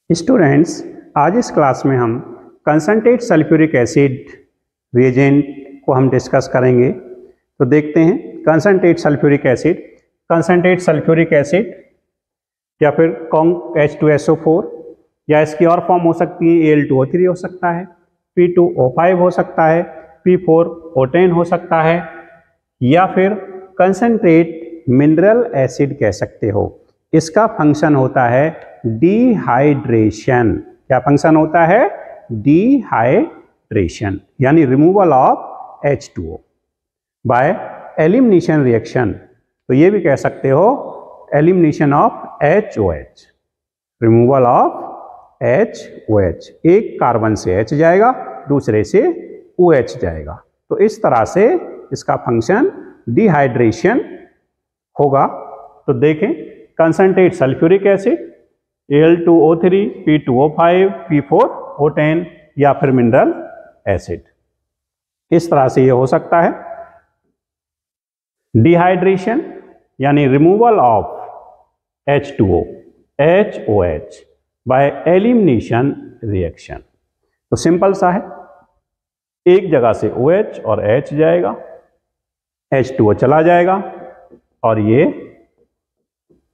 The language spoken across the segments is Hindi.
स्टूडेंट्स, आज इस क्लास में हम कंसंट्रेट सल्फ्यूरिक एसिड रिएजेंट को हम डिस्कस करेंगे। तो देखते हैं कंसंट्रेट सल्फ्यूरिक एसिड या फिर कॉन्क H2SO4 या इसकी और फॉर्म हो सकती है Al2O3 हो सकता है, P2O5 हो सकता है, P4O10 हो सकता है या फिर कंसंट्रेट मिनरल एसिड कह सकते हो। इसका फंक्शन होता है डिहाइड्रेशन। क्या फंक्शन होता है? डिहाइड्रेशन, यानी removal of H2O by elimination reaction. तो ये भी कह सकते हो elimination of HOH, removal of HOH। एक कार्बन से H जाएगा, दूसरे से OH जाएगा। तो इस तरह से इसका फंक्शन डिहाइड्रेशन होगा। तो देखें concentrate sulphuric acid Al2O3, P2O5, P4O10 या फिर मिनरल एसिड, इस तरह से ये हो सकता है। डिहाइड्रेशन यानी removal of H2O, HOH by elimination reaction. तो सिंपल सा है, एक जगह से OH और H जाएगा, H2O चला जाएगा और ये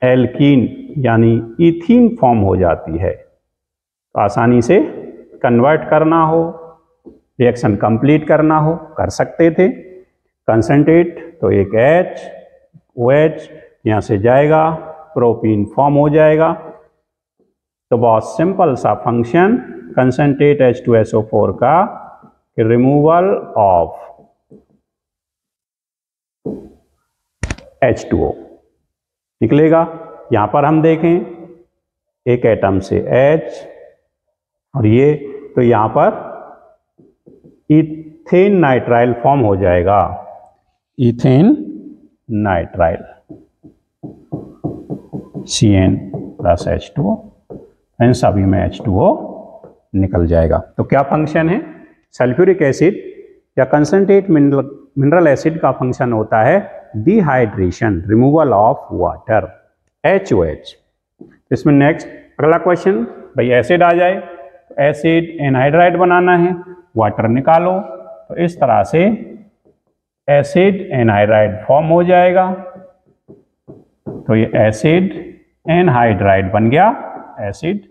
एल्कीन यानी इथीन फॉर्म हो जाती है। तो आसानी से कन्वर्ट करना हो, रिएक्शन कंप्लीट करना हो, कर सकते थे। कंसंट्रेट तो एक H, OH यहाँ से जाएगा, प्रोपीन फॉर्म हो जाएगा। तो बहुत सिंपल सा फंक्शन कंसंट्रेट H2SO4 का रिमूवल ऑफ H2O निकलेगा। यहां पर हम देखें एक एटम से H और ये, तो यहां पर इथेन नाइट्राइल फॉर्म हो जाएगा, ethane nitrile CN plus H2O, इन सभी में H2O निकल जाएगा। तो क्या फंक्शन है? सल्फ्यूरिक एसिड या कंसंट्रेट मिनरल एसिड का फंक्शन होता है dehydration, removal of water HOH। इसमें नेक्स्ट अगला क्वेश्चन, भाई एसिड आ जाए, एसिड एनहाइड्राइड बनाना है, वाटर निकालो। तो इस तरह से एसिड एनहाइड्राइड फॉर्म हो जाएगा। तो ये एसिड एनहाइड्राइड बन गया, एसिड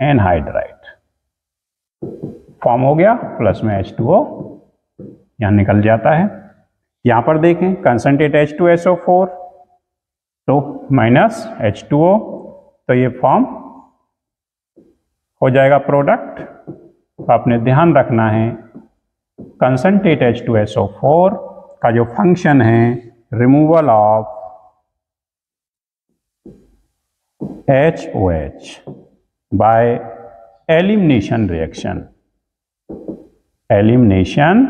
एनहाइड्राइड फॉर्म हो गया, प्लस में H2O यहाँ निकल जाता है। यहाँ पर देखें कंसंट्रेट H2SO4 तो माइनस H2O, तो ये फॉर्म हो जाएगा प्रोडक्ट। तो आपने ध्यान रखना है कंसंट्रेट H2SO4 का जो फंक्शन है removal of HOH by elimination reaction, elimination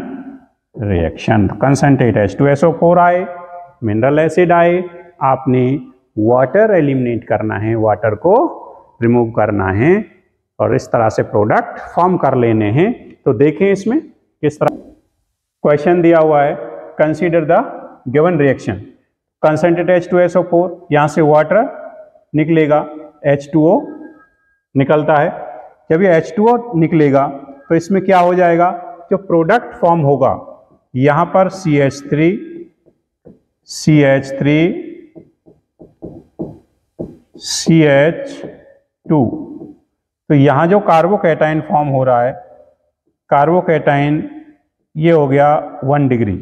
reaction. Concentrate H2SO4 आए, मिनरल एसिड आए, आपने वाटर एलिमिनेट करना है, वाटर को रिमूव करना है और इस तरह से प्रोडक्ट फॉर्म कर लेने हैं। तो देखें इसमें किस तरह क्वेश्चन दिया हुआ है, consider the given reaction. Concentrate H2SO4, यहाँ से वाटर निकलेगा, H2O निकलता है। जब ये H2O निकलेगा तो इसमें क्या हो जाएगा, जो प्रोडक्ट फॉर्म होगा यहाँ पर CH3, CH2। तो यहाँ जो कार्बोकैटाइन फॉर्म हो रहा है, कार्बोकैटाइन ये हो गया 1 डिग्री।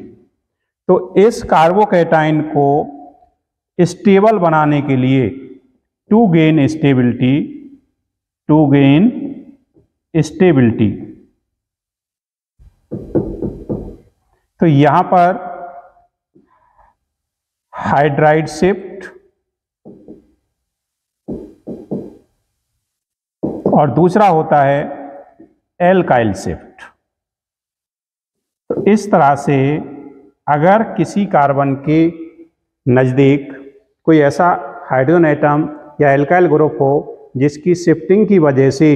तो इस कार्बोकैटाइन को स्टेबल बनाने के लिए टू गेन स्टेबिलिटी, तो यहां पर हाइड्राइड शिफ्ट और दूसरा होता है एल्काइल शिफ्ट। तो इस तरह से अगर किसी कार्बन के नज़दीक कोई ऐसा हाइड्रोजन एटम या एल्काइल ग्रुप हो जिसकी शिफ्टिंग की वजह से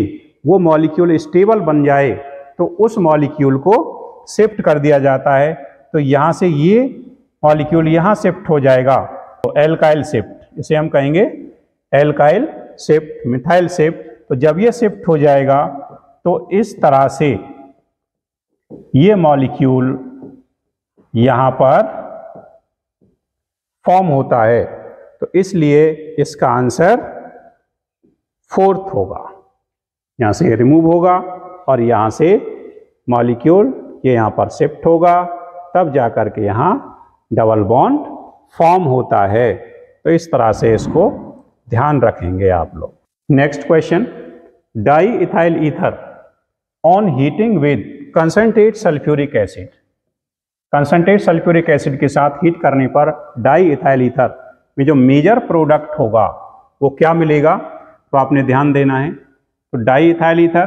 वो मॉलिक्यूल स्टेबल बन जाए, तो उस मॉलिक्यूल को शिफ्ट कर दिया जाता है। तो यहाँ से ये मॉलिक्यूल यहाँ शिफ्ट हो जाएगा, तो एल्काइल शिफ्ट, इसे हम कहेंगे एल्काइल शिफ्ट, मिथाइल शिफ्ट तो जब ये शिफ्ट हो जाएगा तो इस तरह से ये मॉलिक्यूल यहां पर फॉर्म होता है। तो इसलिए इसका आंसर 4th होगा। यहां से रिमूव होगा और यहां से मॉलिक्यूल ये यहां पर शिफ्ट होगा, तब जाकर के यहां डबल बॉन्ड फॉर्म होता है। तो इस तरह से इसको ध्यान रखेंगे आप लोग। Next question, di ethyl ether on heating with concentrate sulphuric acid. Concentrate sulphuric acid के साथ हीट करने पर डाई इथाइल ईथर में जो मेजर प्रोडक्ट होगा वो क्या मिलेगा, तो आपने ध्यान देना है। तो डाई इथाइल ईथर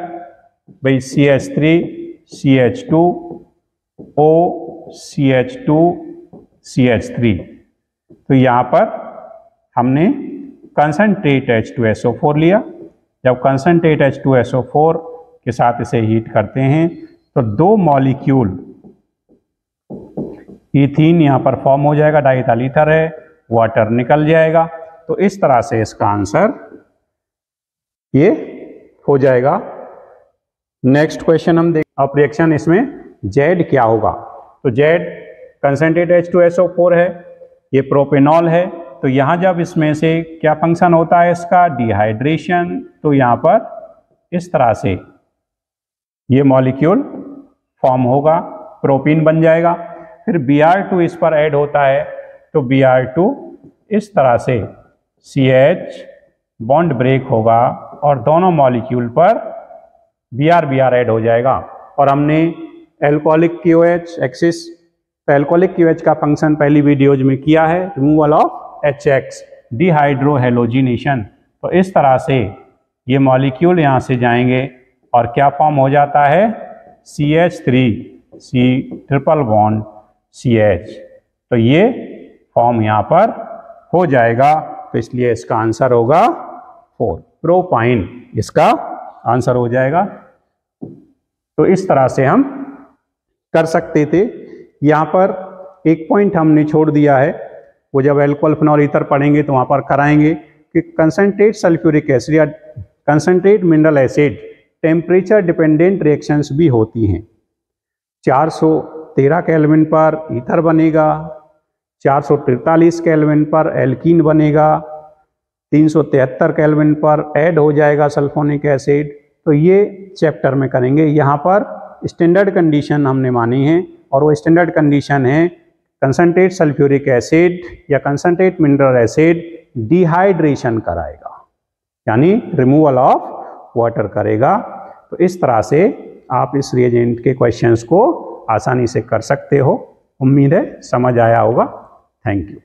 भाई CH3 CH2 O CH2 CH3। तो यहाँ पर हमने कंसंट्रेट H2SO4 लिया। जब कंसंट्रेट H2SO4 के साथ इसे हीट करते हैं तो दो मॉलिक्यूल ईथीन यहाँ पर फॉर्म हो जाएगा, डाई इथाइल ईथर है, वाटर निकल जाएगा। तो इस तरह से इसका आंसर ये हो जाएगा। नेक्स्ट क्वेश्चन हम देख, अब रिएक्शन इसमें Z क्या होगा। तो Z कंसंट्रेट H2SO4 है, ये प्रोपेनॉल है। तो यहाँ जब इसमें से क्या फंक्शन होता है इसका, डिहाइड्रेशन। तो यहाँ पर इस तरह से ये मॉलिक्यूल फॉर्म होगा, प्रोपीन बन जाएगा। फिर Br2 इस पर ऐड होता है, तो Br2 इस तरह से CH बॉन्ड ब्रेक होगा और दोनों मॉलिक्यूल पर Br ऐड हो जाएगा। और हमने एल्कोहलिक QH एक्सिस, तो एल्कोहलिक QH का फंक्शन पहली वीडियोज में किया है, रिमूवल ऑफ HX, डिहाइड्रोहेलोजिनेशन। तो इस तरह से ये मॉलिक्यूल यहाँ से जाएंगे और क्या फॉर्म हो जाता है, CH3C ट्रिपल बॉन्ड CH। तो ये फॉर्म यहाँ पर हो जाएगा। तो इसलिए इसका आंसर होगा 4, प्रोपाइन इसका आंसर हो जाएगा। तो इस तरह से हम कर सकते थे। यहाँ पर एक पॉइंट हमने छोड़ दिया है, वो जब एल्कोहल फिनॉल ईथर पढ़ेंगे तो वहाँ पर कराएंगे कि कंसंट्रेट सल्फ्यूरिक एसिड या concentrate mineral acid temperature dependent reactions भी होती हैं। 413 केल्विन पर ईथर बनेगा, 443 केल्विन पर एल्कीन बनेगा, 373 केल्विन पर ऐड हो जाएगा सल्फोनिक एसिड। तो ये चैप्टर में करेंगे। यहाँ पर स्टैंडर्ड कंडीशन हमने मानी है और वो स्टैंडर्ड कंडीशन है कंसंट्रेट सल्फ्यूरिक एसिड या कंसंट्रेट मिनरल एसिड डिहाइड्रेशन कराएगा, यानी रिमूवल ऑफ वाटर करेगा। तो इस तरह से आप इस रिएजेंट के क्वेश्चंस को आसानी से कर सकते हो। उम्मीद है समझ आया होगा। Thank you.